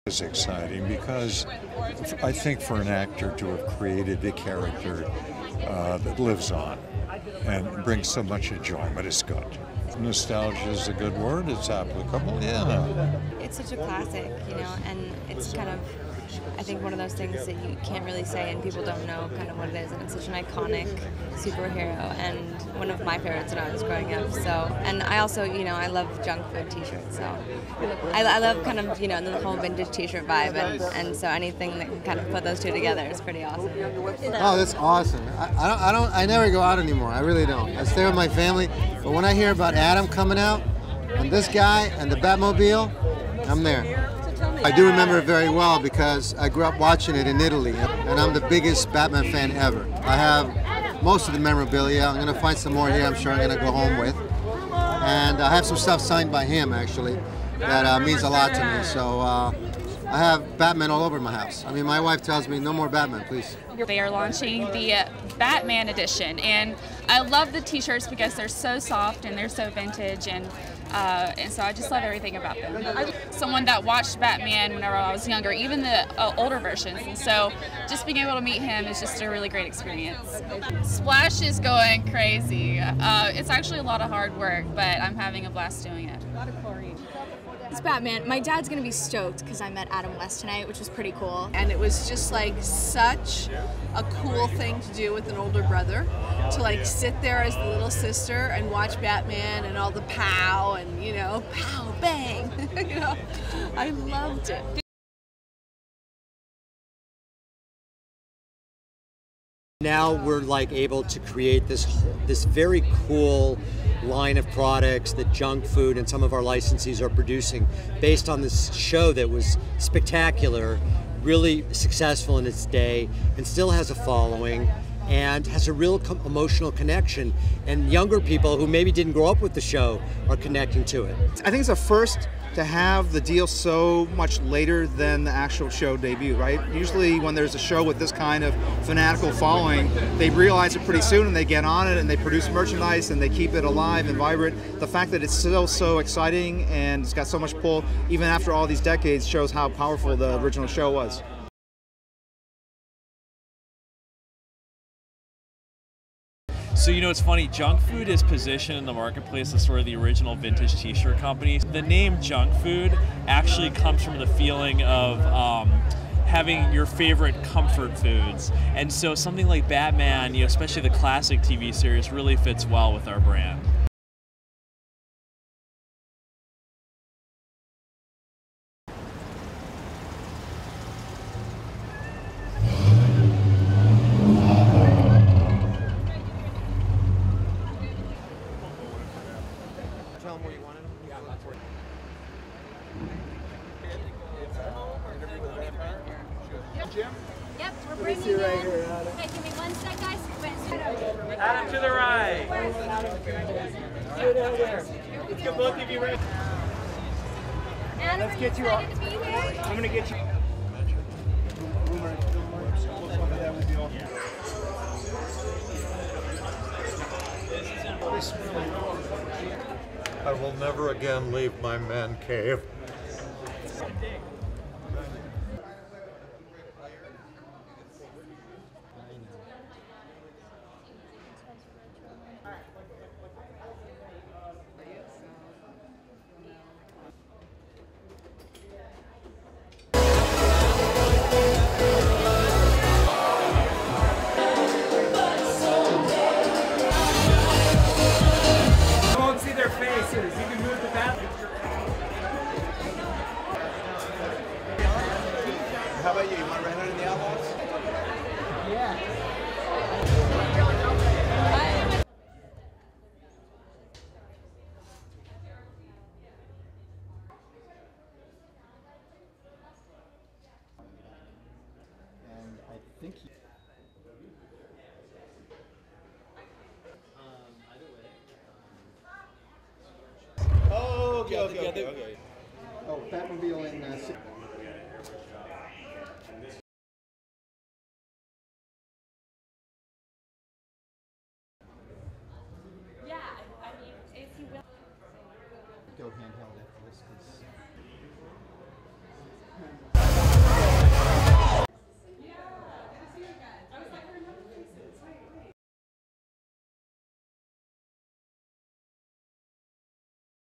It's exciting because I think for an actor to have created a character that lives on and brings so much enjoyment is good. Nostalgia is a good word. It's applicable, yeah. It's such a classic, and it's kind of, I think, one of those things that you can't really say and people don't know kind of what it is, and it's such an iconic superhero and one of my favorites when I was growing up. So, and I also, I love junk food t-shirts, so I love kind of, the whole vintage t-shirt vibe, and so anything that can kind of put those two together is pretty awesome. Oh, that's awesome. I never go out anymore. I really don't. I stay with my family, but when I hear about Adam coming out and this guy and the Batmobile, I'm there. I do remember it very well because I grew up watching it in Italy, and I'm the biggest Batman fan ever. I have most of the memorabilia. I'm going to find some more here I'm sure I'm going to go home with. And I have some stuff signed by him, actually, that means a lot to me. So I have Batman all over my house. I mean, my wife tells me, no more Batman, please. They are launching the Batman edition, and I love the t-shirts because they're so soft and they're so vintage, and so I just love everything about them. Someone that watched Batman whenever I was younger, even the older versions, and so just being able to meet him is just a really great experience. Splash is going crazy. It's actually a lot of hard work, but I'm having a blast doing it. A lot of chlorine. It's Batman. My dad's gonna be stoked because I met Adam West tonight, which was pretty cool. And it was just like such a cool thing to do with an older brother, to like sit there as the little sister and watch Batman and all the pow and pow bang. I loved it. Now we're like able to create this very cool line of products that Junk Food and some of our licensees are producing based on this show that was spectacular, really successful in its day, and still has a following and has a real emotional connection, and younger people who maybe didn't grow up with the show are connecting to it. I think it's a first to have the deal so much later than the actual show debut, right? Usually when there's a show with this kind of fanatical following, they realize it pretty soon and they get on it and they produce merchandise and they keep it alive and vibrant. The fact that it's still so exciting and it's got so much pull, even after all these decades, shows how powerful the original show was. So it's funny, Junk Food is positioned in the marketplace as sort of the original vintage t-shirt company. The name Junk Food actually comes from the feeling of having your favorite comfort foods. And so something like Batman, especially the classic TV series, really fits well with our brand. Jim? Yep, we're bringing in. Hey, give me 1 sec, guys. Adam to the right. Let's get both of you ready. Adam, let's get you up. I'm going to get you. I will never again leave my man cave. How about you? You want Red Hood and the Outlaws? Yeah. And I think Oh, okay. Oh, Batmobile in